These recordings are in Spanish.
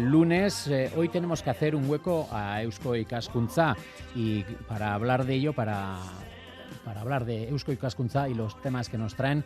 Lunes, hoy tenemos que hacer un hueco a Eusko Ikaskuntza y para hablar de ello, para hablar de Eusko Ikaskuntza y los temas que nos traen,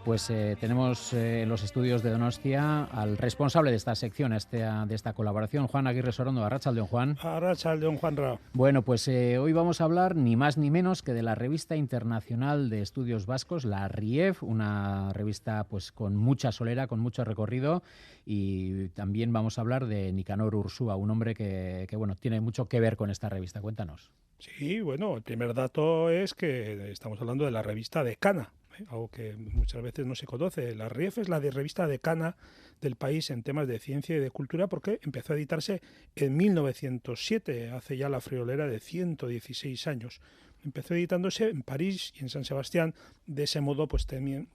pues tenemos en los estudios de Donostia al responsable de esta sección, de esta colaboración, Juan Aguirre Sorondo. Arratsaldeon, Juan. Arratsaldeon, Juanra. Bueno, pues hoy vamos a hablar ni más ni menos que de la Revista Internacional de Estudios Vascos, la RIEV, una revista pues con mucha solera, con mucho recorrido, y también vamos a hablar de Nicanor Ursúa, un hombre que bueno, tiene mucho que ver con esta revista. Cuéntanos. Sí, bueno, el primer dato es que estamos hablando de la revista decana, algo que muchas veces no se conoce. La RIEV es la revista decana del país en temas de ciencia y de cultura porque empezó a editarse en 1907, hace ya la friolera de 116 años. Empezó editándose en París y en San Sebastián. De ese modo pues también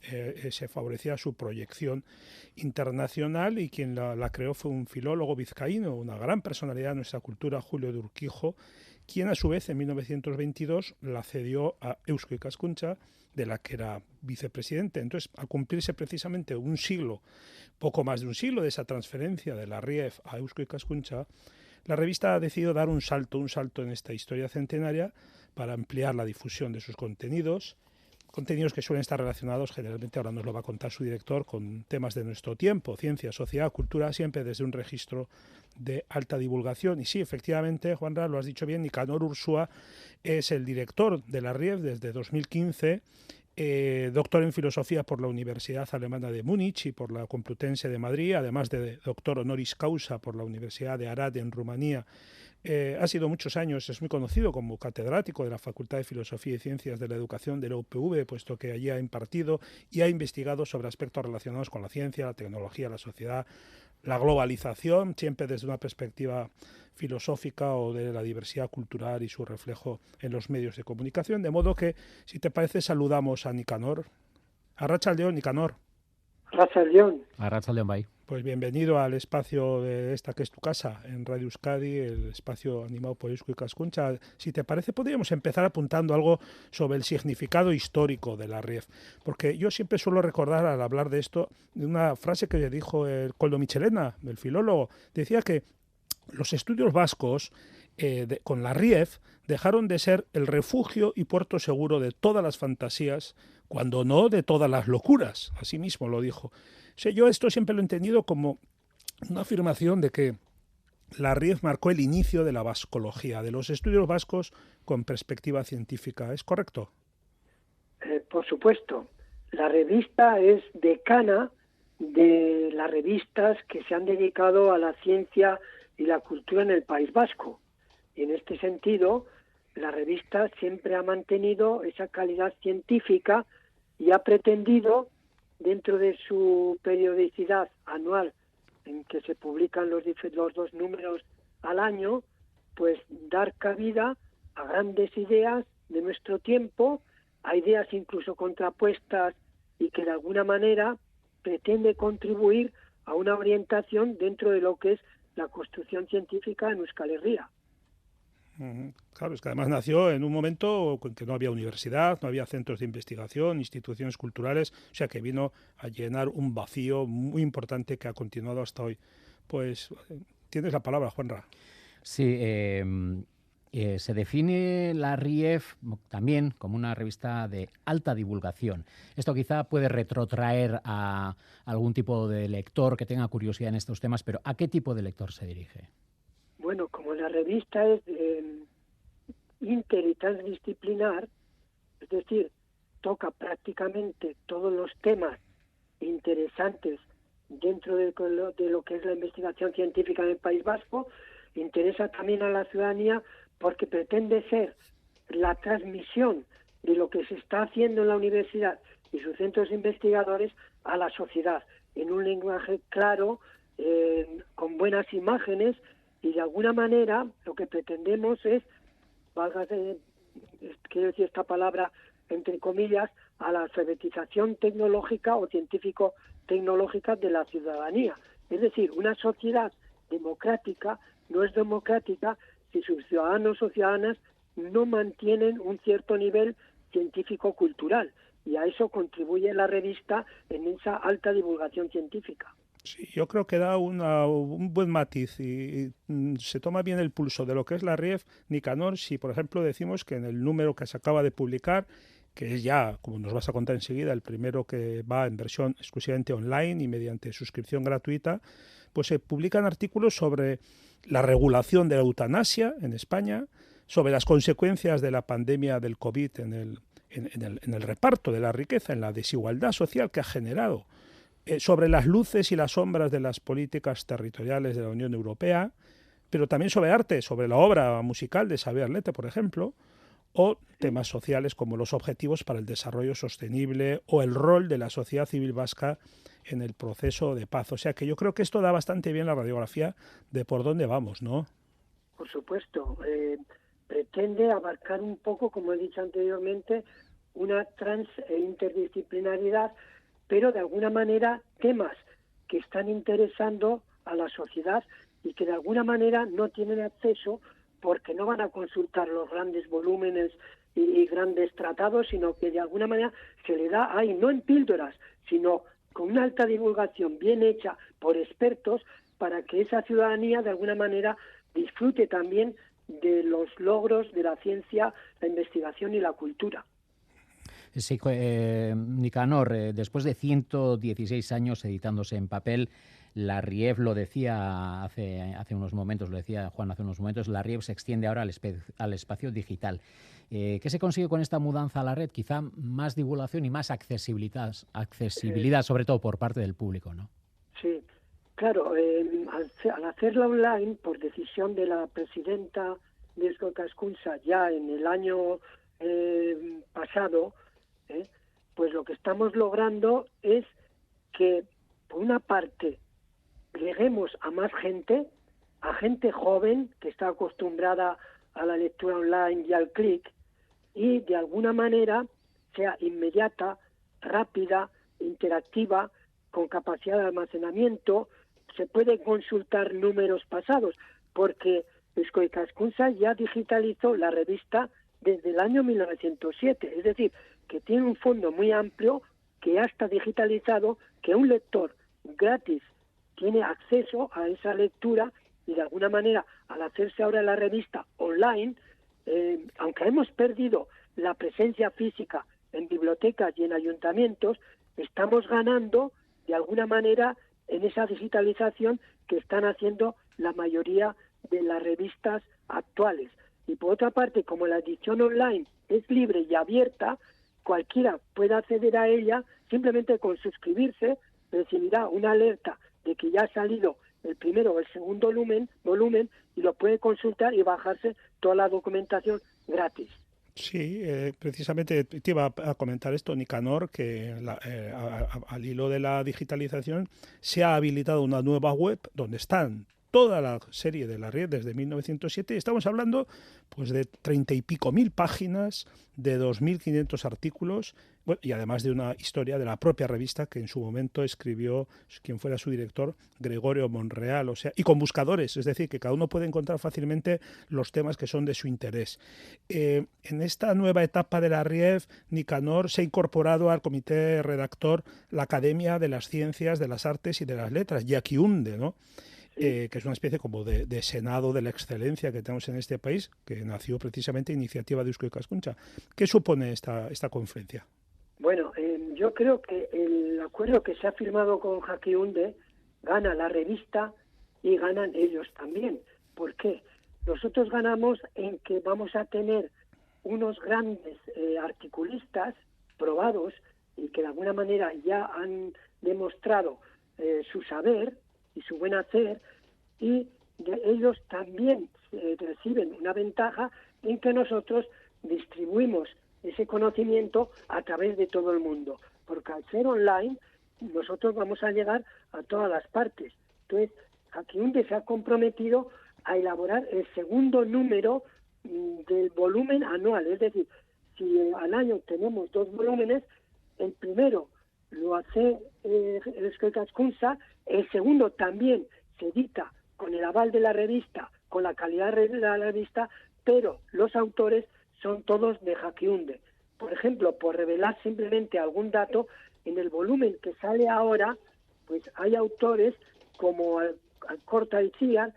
se favorecía su proyección internacional, y quien la creó fue un filólogo vizcaíno, una gran personalidad de nuestra cultura, Julio de Urquijo, quien a su vez en 1922 la cedió a Eusko Ikaskuntza, de la que era vicepresidente. Entonces, al cumplirse precisamente un siglo, poco más de un siglo, de esa transferencia de la RIEV a Eusko Ikaskuntza, la revista ha decidido dar un salto en esta historia centenaria para ampliar la difusión de sus contenidos que suelen estar relacionados, generalmente ahora nos lo va a contar su director, con temas de nuestro tiempo, ciencia, sociedad, cultura, siempre desde un registro de alta divulgación. Y sí, efectivamente, Juanra, lo has dicho bien, Nicanor Ursúa es el director de la RIEV desde 2015, doctor en filosofía por la Universidad Alemana de Múnich y por la Complutense de Madrid, además de doctor honoris causa por la Universidad de Arad en Rumanía. Ha sido muchos años, es muy conocido como catedrático de la Facultad de Filosofía y Ciencias de la Educación de la UPV, puesto que allí ha impartido y ha investigado sobre aspectos relacionados con la ciencia, la tecnología, la sociedad, la globalización, siempre desde una perspectiva filosófica o de la diversidad cultural y su reflejo en los medios de comunicación. De modo que, si te parece, saludamos a Nicanor. Arratsaldeon, Nicanor. Arratsaldeon. Arratsaldeon, bye. Pues bienvenido al espacio de esta que es tu casa, en Radio Euskadi, el espacio animado por Eusko Ikaskuntza. Si te parece, podríamos empezar apuntando algo sobre el significado histórico de la RIEV, porque yo siempre suelo recordar, al hablar de esto, de una frase que dijo el Koldo Michelena, el filólogo. Decía que los estudios vascos, con la RIEV, dejaron de ser el refugio y puerto seguro de todas las fantasías, cuando no de todas las locuras. Así mismo lo dijo. O sea, yo esto siempre lo he entendido como una afirmación de que la RIEV marcó el inicio de la vascología, de los estudios vascos con perspectiva científica. ¿Es correcto? Por supuesto. La revista es decana de las revistas que se han dedicado a la ciencia y la cultura en el País Vasco. Y en este sentido, la revista siempre ha mantenido esa calidad científica y ha pretendido, dentro de su periodicidad anual, en que se publican los 2 números al año, pues dar cabida a grandes ideas de nuestro tiempo, a ideas incluso contrapuestas, y que de alguna manera pretende contribuir a una orientación dentro de lo que es la construcción científica en Euskal Herria. Claro, es que además nació en un momento en que no había universidad, no había centros de investigación, instituciones culturales, o sea que vino a llenar un vacío muy importante que ha continuado hasta hoy. Pues tienes la palabra, Juanra. Sí, se define la RIEV también como una revista de alta divulgación. Esto quizá puede retrotraer a algún tipo de lector que tenga curiosidad en estos temas, pero ¿a qué tipo de lector se dirige? Bueno, como la revista es inter y transdisciplinar, es decir, toca prácticamente todos los temas interesantes dentro de lo que es la investigación científica en el País Vasco, interesa también a la ciudadanía porque pretende ser la transmisión de lo que se está haciendo en la universidad y sus centros investigadores a la sociedad, en un lenguaje claro, con buenas imágenes, y de alguna manera lo que pretendemos es, quiero decir esta palabra entre comillas, a la alfabetización tecnológica o científico-tecnológica de la ciudadanía. Es decir, una sociedad democrática no es democrática si sus ciudadanos o ciudadanas no mantienen un cierto nivel científico-cultural, y a eso contribuye la revista en esa alta divulgación científica. Sí, yo creo que da un buen matiz y se toma bien el pulso de lo que es la RIEF Nicanor si, por ejemplo, decimos que en el número que se acaba de publicar, que es ya, como nos vas a contar enseguida, el primero que va en versión exclusivamente online y mediante suscripción gratuita, pues se publican artículos sobre la regulación de la eutanasia en España, sobre las consecuencias de la pandemia del COVID en el reparto de la riqueza, en la desigualdad social que ha generado, sobre las luces y las sombras de las políticas territoriales de la Unión Europea, pero también sobre arte, sobre la obra musical de Xavier Lete, por ejemplo, o temas sociales como los objetivos para el desarrollo sostenible o el rol de la sociedad civil vasca en el proceso de paz. O sea que yo creo que esto da bastante bien la radiografía de por dónde vamos, ¿no? Por supuesto, pretende abarcar un poco, como he dicho anteriormente, una interdisciplinaridad, pero de alguna manera temas que están interesando a la sociedad y que de alguna manera no tienen acceso porque no van a consultar los grandes volúmenes y grandes tratados, sino que de alguna manera se le da ahí, no en píldoras, sino con una alta divulgación bien hecha por expertos para que esa ciudadanía de alguna manera disfrute también de los logros de la ciencia, la investigación y la cultura. Sí, Nicanor, después de 116 años editándose en papel, la RIEF lo decía hace unos momentos, lo decía Juan hace unos momentos, la RIEF se extiende ahora al espacio digital. ¿Qué se consigue con esta mudanza a la red? Quizá más divulgación y más accesibilidad sobre todo por parte del público, ¿no? Sí, claro, al hacerla online, por decisión de la presidenta de Eusko Ikaskuntza ya en el año pasado, pues lo que estamos logrando es que, por una parte, lleguemos a más gente, a gente joven que está acostumbrada a la lectura online y al clic, y de alguna manera sea inmediata, rápida, interactiva, con capacidad de almacenamiento. Se puede consultar números pasados, porque Eusko Ikaskuntza ya digitalizó la revista desde el año 1907, es decir, que tiene un fondo muy amplio, que ya está digitalizado, que un lector gratis tiene acceso a esa lectura y de alguna manera, al hacerse ahora la revista online, aunque hemos perdido la presencia física en bibliotecas y en ayuntamientos, estamos ganando de alguna manera en esa digitalización que están haciendo la mayoría de las revistas actuales. Y por otra parte, como la edición online es libre y abierta, cualquiera puede acceder a ella simplemente con suscribirse, recibirá una alerta de que ya ha salido el primero o el segundo volumen y lo puede consultar y bajarse toda la documentación gratis. Sí, precisamente te iba a comentar esto, Nicanor, que al hilo de la digitalización se ha habilitado una nueva web donde están toda la serie de la RIEF desde 1907 y estamos hablando pues de 30 y pico mil páginas, de 2.500 artículos, bueno, y además de una historia de la propia revista que en su momento escribió quien fuera su director, Gregorio Monreal, o sea, y con buscadores, es decir, que cada uno puede encontrar fácilmente los temas que son de su interés. En esta nueva etapa de la RIEF, Nicanor se ha incorporado al comité redactor la Academia de las Ciencias, de las Artes y de las Letras, Yakiunde, ¿no? Que es una especie como de senado de la excelencia que tenemos en este país, que nació precisamente a iniciativa de Eusko Ikaskuntza. ¿Qué supone esta conferencia? Bueno, yo creo que el acuerdo que se ha firmado con Jakiunde gana la revista y ganan ellos también. ¿Por qué? Nosotros ganamos en que vamos a tener unos grandes articulistas probados y que de alguna manera ya han demostrado su saber y su buen hacer, y ellos también reciben una ventaja en que nosotros distribuimos ese conocimiento a través de todo el mundo, porque al ser online nosotros vamos a llegar a todas las partes. Entonces, Jakiunde se ha comprometido a elaborar el segundo número del volumen anual, es decir, si al año tenemos 2 volúmenes, el primero lo hace Eusko Ikaskuntza, el segundo también se edita con el aval de la revista, con la calidad de la revista, pero los autores son todos de Jakiunde. Por ejemplo, por revelar simplemente algún dato, en el volumen que sale ahora, pues hay autores como Alcorta Itziar,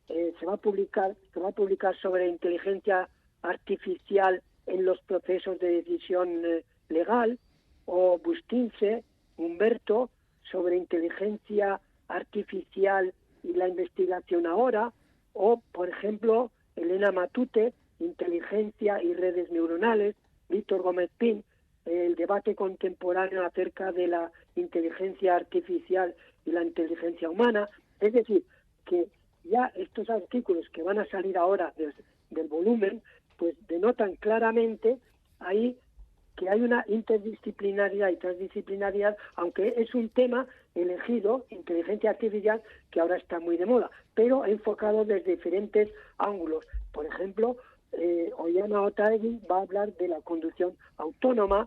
se va a publicar sobre inteligencia artificial en los procesos de decisión legal, o Bustince, Humberto, sobre inteligencia artificial y la investigación ahora, o, por ejemplo, Elena Matute, inteligencia y redes neuronales, Víctor Gómez Pin, el debate contemporáneo acerca de la inteligencia artificial y la inteligencia humana. Es decir, que ya estos artículos que van a salir ahora del volumen, pues denotan claramente ahí que hay una interdisciplinariedad y transdisciplinariedad, aunque es un tema elegido, inteligencia artificial, que ahora está muy de moda, pero enfocado desde diferentes ángulos. Por ejemplo, Ollana Otaegui va a hablar de la conducción autónoma,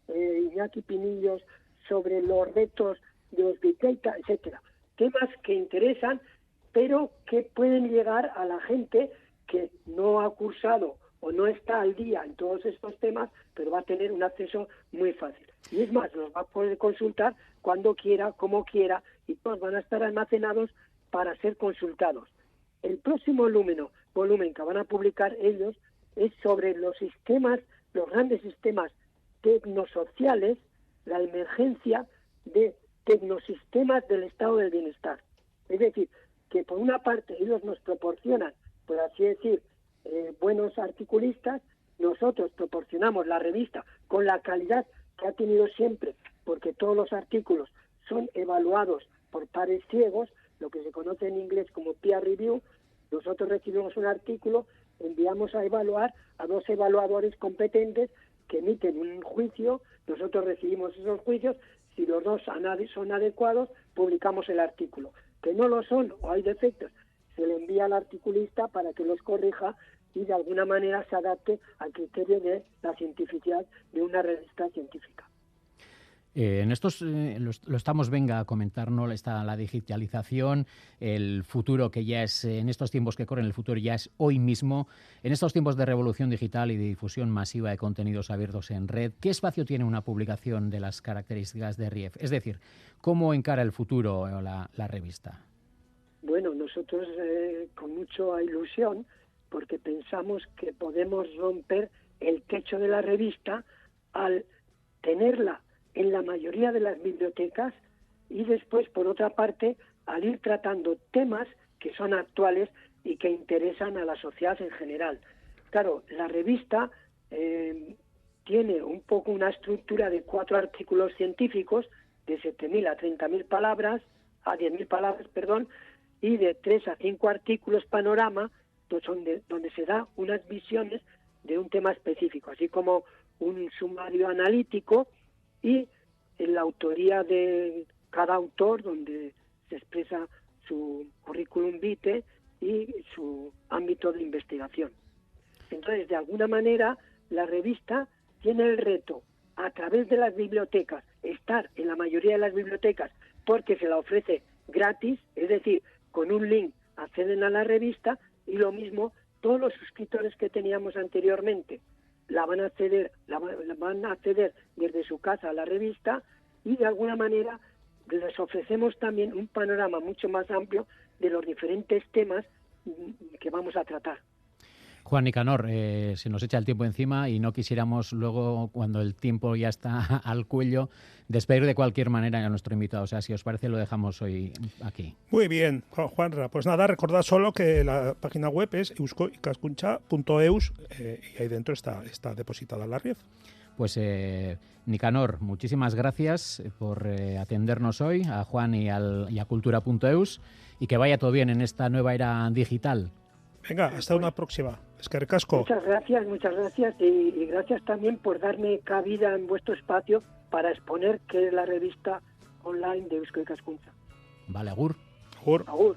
Iñaki Pinillos sobre los retos de los Big Data, etcétera. Temas que interesan, pero que pueden llegar a la gente que no ha cursado o no está al día en todos estos temas, pero va a tener un acceso muy fácil. Y es más, los va a poder consultar cuando quiera, como quiera, y todos van a estar almacenados para ser consultados. El próximo volumen que van a publicar ellos es sobre los grandes sistemas tecnosociales, la emergencia de tecnosistemas del estado del bienestar. Es decir, que por una parte ellos nos proporcionan, por así decir, buenos articulistas, nosotros proporcionamos la revista con la calidad que ha tenido siempre, porque todos los artículos son evaluados por pares ciegos, lo que se conoce en inglés como peer review. Nosotros recibimos un artículo, enviamos a evaluar a 2 evaluadores competentes que emiten un juicio, nosotros recibimos esos juicios, si los 2 son adecuados, publicamos el artículo. Que no lo son o hay defectos, se le envía al articulista para que los corrija y de alguna manera se adapte al criterio de la cientificidad de una revista científica. En estos lo estamos, venga, a comentar, ¿no? Está la digitalización, el futuro que ya es, en estos tiempos que corren, el futuro ya es hoy mismo. En estos tiempos de revolución digital y de difusión masiva de contenidos abiertos en red, ¿qué espacio tiene una publicación de las características de RIEF? Es decir, ¿cómo encara el futuro la revista? Bueno, nosotros con mucha ilusión, porque pensamos que podemos romper el techo de la revista al tenerla en la mayoría de las bibliotecas y después, por otra parte, al ir tratando temas que son actuales y que interesan a la sociedad en general. Claro, la revista tiene un poco una estructura de 4 artículos científicos, de 7.000 a 30.000 palabras, a 10.000 palabras, perdón, y de 3 a 5 artículos panorama, donde se da unas visiones de un tema específico, así como un sumario analítico y en la autoría de cada autor, donde se expresa su currículum vitae y su ámbito de investigación. Entonces, de alguna manera, la revista tiene el reto, a través de las bibliotecas, estar en la mayoría de las bibliotecas, porque se la ofrece gratis, es decir, con un link acceden a la revista, y lo mismo todos los suscriptores que teníamos anteriormente van a acceder desde su casa a la revista, y de alguna manera les ofrecemos también un panorama mucho más amplio de los diferentes temas que vamos a tratar. Juan Nicanor, se nos echa el tiempo encima y no quisiéramos luego, cuando el tiempo ya está al cuello, despedir de cualquier manera a nuestro invitado. O sea, si os parece, lo dejamos hoy aquí. Muy bien, Juanra. Pues nada, recordad solo que la página web es euskoikaskuntza.eus y ahí dentro está depositada la RIEF. Pues Nicanor, muchísimas gracias por atendernos hoy, a Juan y a cultura.eus, y que vaya todo bien en esta nueva era digital. Venga, hasta una próxima. Eskerrik asko. Muchas gracias y gracias también por darme cabida en vuestro espacio para exponer qué es la revista online de Eusko Ikaskuntza. Vale, agur. Agur. Agur.